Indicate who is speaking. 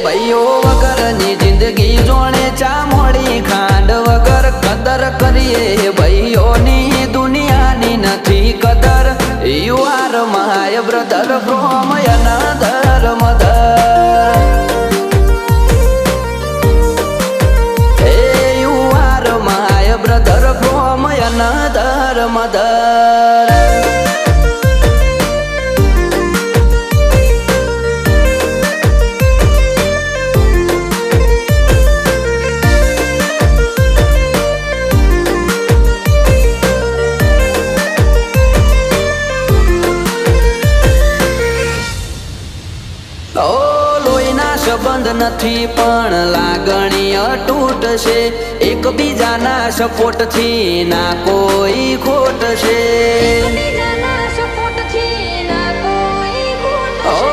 Speaker 1: ભાઈઓ વગરની જિંદગી જોણે ચા મોડી ખાંડ વગર કદર કરીએ ભાઈઓની દુનિયાની નથી કદર. You are my brother from another mother. You are my brother from another mother. સંબંધ નથી પણ લાગણી અતૂટ છે. એકબીજાના સપોર્ટ થી ના કોઈ ખોટ છે.